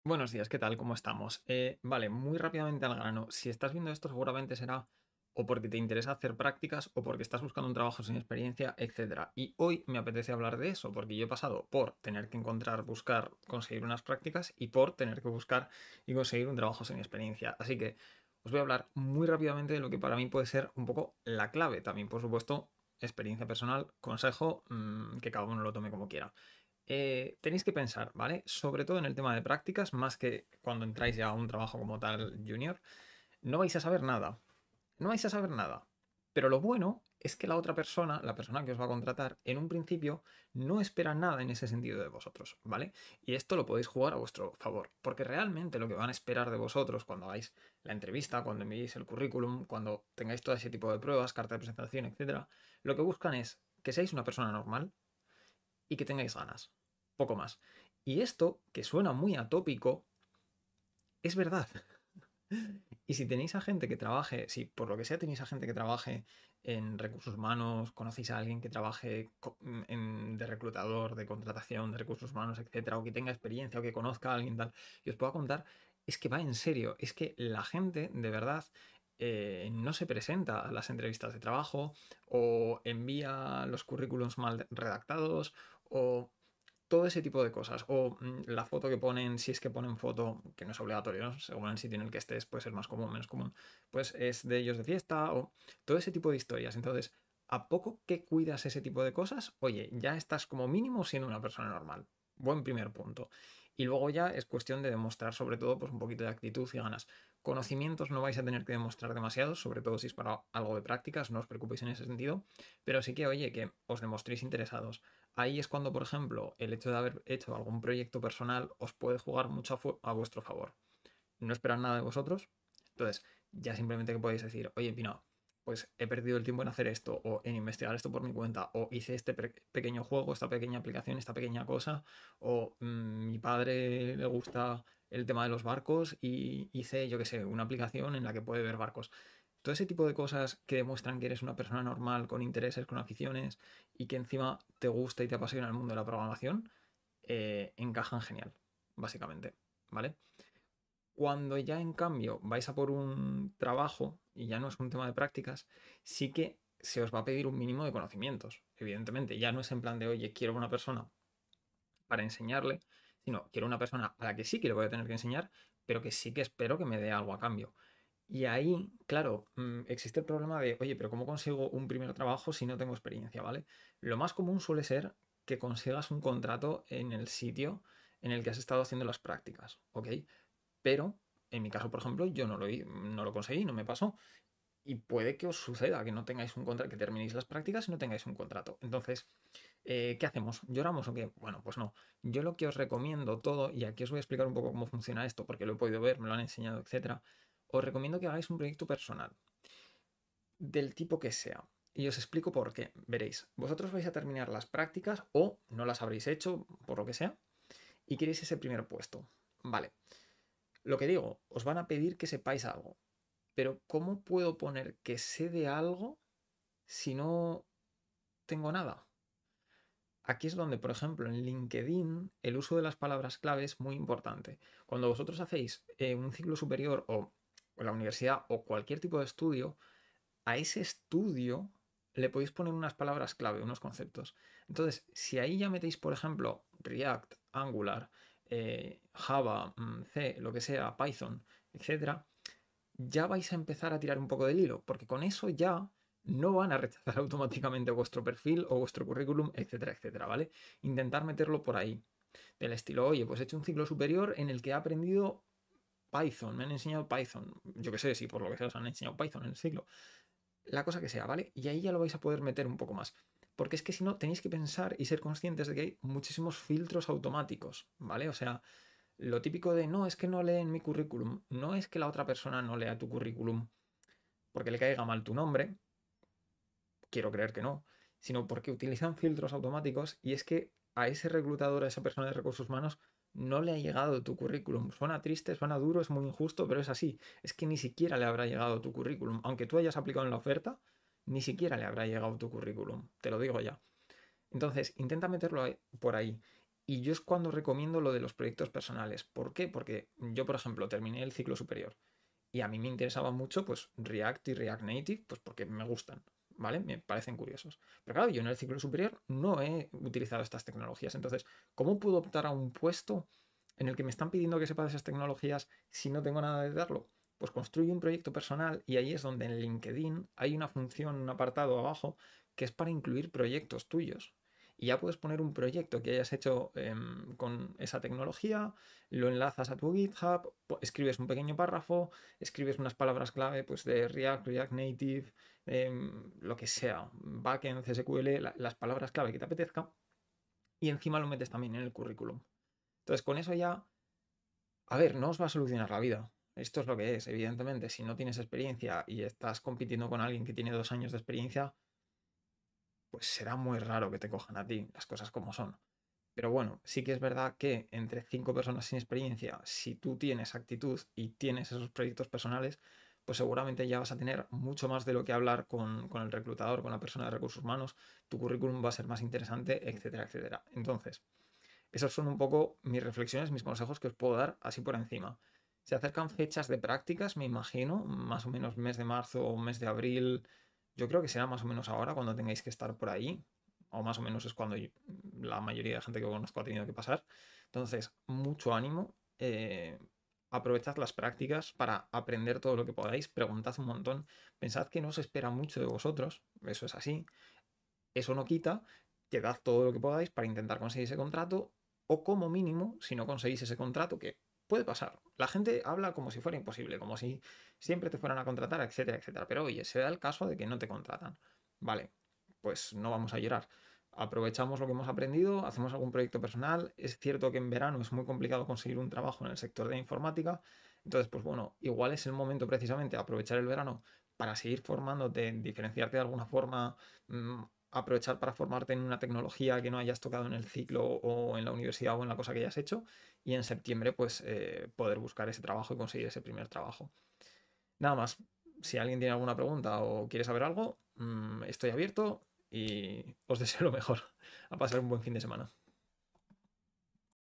Buenos días, ¿qué tal? ¿Cómo estamos? Vale, muy rápidamente al grano. Si estás viendo esto, seguramente será o porque te interesa hacer prácticas o porque estás buscando un trabajo sin experiencia, etcétera. Y hoy me apetece hablar de eso, porque yo he pasado por tener que encontrar, buscar, conseguir unas prácticas y por tener que buscar y conseguir un trabajo sin experiencia. Así que os voy a hablar muy rápidamente de lo que para mí puede ser un poco la clave. También, por supuesto, experiencia personal, consejo, que cada uno lo tome como quiera. Tenéis que pensar, ¿vale? Sobre todo en el tema de prácticas, más que cuando entráis ya a un trabajo como tal junior, no vais a saber nada. No vais a saber nada. Pero lo bueno es que la otra persona, la persona que os va a contratar, en un principio no espera nada en ese sentido de vosotros, ¿vale? Y esto lo podéis jugar a vuestro favor, porque realmente lo que van a esperar de vosotros cuando hagáis la entrevista, cuando enviéis el currículum, cuando tengáis todo ese tipo de pruebas, carta de presentación, etcétera, lo que buscan es que seáis una persona normal, y que tengáis ganas. Poco más. Y esto, que suena muy atópico, es verdad. Y si tenéis a gente que trabaje, si por lo que sea tenéis a gente que trabaje en recursos humanos, conocéis a alguien que trabaje de reclutador, de contratación, de recursos humanos, etcétera, o que tenga experiencia, o que conozca a alguien tal, y os pueda contar, es que va en serio, es que la gente de verdad no se presenta a las entrevistas de trabajo, o envía los currículums mal redactados, o todo ese tipo de cosas. O la foto que ponen, si es que ponen foto, que no es obligatorio, ¿no? Según el sitio en el que estés, puede ser más común, menos común, pues es de ellos de fiesta o todo ese tipo de historias. Entonces, a poco que cuidas ese tipo de cosas, oye, ya estás como mínimo siendo una persona normal. Buen primer punto. Y luego ya es cuestión de demostrar sobre todo pues un poquito de actitud y ganas. Conocimientos no vais a tener que demostrar demasiado, sobre todo si es para algo de prácticas, no os preocupéis en ese sentido, pero sí que, oye, que os demostréis interesados. Ahí es cuando, por ejemplo, el hecho de haber hecho algún proyecto personal os puede jugar mucho a vuestro favor. No esperan nada de vosotros, entonces ya simplemente que podéis decir, oye, Pina, pues he perdido el tiempo en hacer esto, o en investigar esto por mi cuenta, o hice este pequeño juego, esta pequeña aplicación, esta pequeña cosa, o mi padre le gusta el tema de los barcos y hice, yo qué sé, una aplicación en la que puede ver barcos. Todo ese tipo de cosas que demuestran que eres una persona normal, con intereses, con aficiones y que encima te gusta y te apasiona el mundo de la programación, encajan genial, básicamente, ¿vale? Cuando ya en cambio vais a por un trabajo y ya no es un tema de prácticas, sí que se os va a pedir un mínimo de conocimientos. Evidentemente, ya no es en plan de, oye, quiero una persona para enseñarle, sino quiero una persona a la que sí que le voy a tener que enseñar, pero que sí que espero que me dé algo a cambio. Y ahí, claro, existe el problema de, oye, pero ¿cómo consigo un primer trabajo si no tengo experiencia, ¿vale? Lo más común suele ser que consigas un contrato en el sitio en el que has estado haciendo las prácticas, ¿ok? Pero en mi caso, por ejemplo, yo no lo conseguí, no me pasó. Y puede que os suceda que no tengáis un contrato, que terminéis las prácticas y no tengáis un contrato. Entonces, ¿qué hacemos? ¿Lloramos o qué? Bueno, pues no. Yo lo que os recomiendo todo, y aquí os voy a explicar un poco cómo funciona esto, porque lo he podido ver, me lo han enseñado, etcétera. Os recomiendo que hagáis un proyecto personal, del tipo que sea. Y os explico por qué. Veréis, vosotros vais a terminar las prácticas o no las habréis hecho, por lo que sea, y queréis ese primer puesto. Vale. Lo que digo, os van a pedir que sepáis algo. Pero ¿cómo puedo poner que sé de algo si no tengo nada? Aquí es donde, por ejemplo, en LinkedIn el uso de las palabras clave es muy importante. Cuando vosotros hacéis un ciclo superior o la universidad o cualquier tipo de estudio, a ese estudio le podéis poner unas palabras clave, unos conceptos. Entonces, si ahí ya metéis, por ejemplo, React, Angular, Java, C, lo que sea, Python, etcétera, ya vais a empezar a tirar un poco del hilo, porque con eso ya no van a rechazar automáticamente vuestro perfil o vuestro currículum, etcétera, etcétera, ¿vale? Intentar meterlo por ahí, del estilo, oye, pues he hecho un ciclo superior en el que he aprendido Python, me han enseñado Python, yo qué sé, si por lo que sea os han enseñado Python en el ciclo, la cosa que sea, ¿vale? Y ahí ya lo vais a poder meter un poco más. Porque es que si no, tenéis que pensar y ser conscientes de que hay muchísimos filtros automáticos, ¿vale? O sea, lo típico de no, es que no leen mi currículum, no es que la otra persona no lea tu currículum porque le caiga mal tu nombre, quiero creer que no, sino porque utilizan filtros automáticos y es que a ese reclutador, a esa persona de recursos humanos, no le ha llegado tu currículum. Suena triste, suena duro, es muy injusto, pero es así. Es que ni siquiera le habrá llegado tu currículum. Aunque tú hayas aplicado en la oferta, ni siquiera le habrá llegado tu currículum. Te lo digo ya. Entonces, intenta meterlo por ahí. Y yo es cuando recomiendo lo de los proyectos personales. ¿Por qué? Porque yo, por ejemplo, terminé el ciclo superior y a mí me interesaba mucho pues React y React Native, pues porque me gustan, ¿vale? Me parecen curiosos. Pero claro, yo en el ciclo superior no he utilizado estas tecnologías. Entonces, ¿cómo puedo optar a un puesto en el que me están pidiendo que sepa de esas tecnologías si no tengo nada de darlo? Pues construye un proyecto personal y ahí es donde en LinkedIn hay una función, un apartado abajo, que es para incluir proyectos tuyos. Y ya puedes poner un proyecto que hayas hecho con esa tecnología, lo enlazas a tu GitHub, escribes un pequeño párrafo, escribes unas palabras clave pues, de React, React Native, lo que sea, backend, SQL, las palabras clave que te apetezca, y encima lo metes también en el currículum. Entonces, con eso ya, a ver, no os va a solucionar la vida. Esto es lo que es, evidentemente. Si no tienes experiencia y estás compitiendo con alguien que tiene 2 años de experiencia, pues será muy raro que te cojan a ti, las cosas como son. Pero bueno, sí que es verdad que entre 5 personas sin experiencia, si tú tienes actitud y tienes esos proyectos personales, pues seguramente ya vas a tener mucho más de lo que hablar con el reclutador, con la persona de recursos humanos, tu currículum va a ser más interesante, etcétera, etcétera. Entonces, esos son un poco mis reflexiones, mis consejos que os puedo dar así por encima. Se acercan fechas de prácticas, me imagino, más o menos mes de marzo o mes de abril. Yo creo que será más o menos ahora cuando tengáis que estar por ahí, o más o menos es cuando la mayoría de gente que conozco ha tenido que pasar. Entonces, mucho ánimo. Aprovechad las prácticas para aprender todo lo que podáis, preguntad un montón, pensad que no se espera mucho de vosotros, eso es así, eso no quita que dad todo lo que podáis para intentar conseguir ese contrato o como mínimo, si no conseguís ese contrato, que puede pasar. La gente habla como si fuera imposible, como si siempre te fueran a contratar, etcétera, etcétera. Pero oye, se da el caso de que no te contratan. Vale, pues no vamos a llorar. Aprovechamos lo que hemos aprendido, hacemos algún proyecto personal. Es cierto que en verano es muy complicado conseguir un trabajo en el sector de informática. Entonces, pues bueno, igual es el momento precisamente de aprovechar el verano para seguir formándote, diferenciarte de alguna forma, aprovechar para formarte en una tecnología que no hayas tocado en el ciclo o en la universidad o en la cosa que hayas hecho y en septiembre pues poder buscar ese trabajo y conseguir ese primer trabajo. Nada más, si alguien tiene alguna pregunta o quiere saber algo, estoy abierto y os deseo lo mejor. A pasar un buen fin de semana.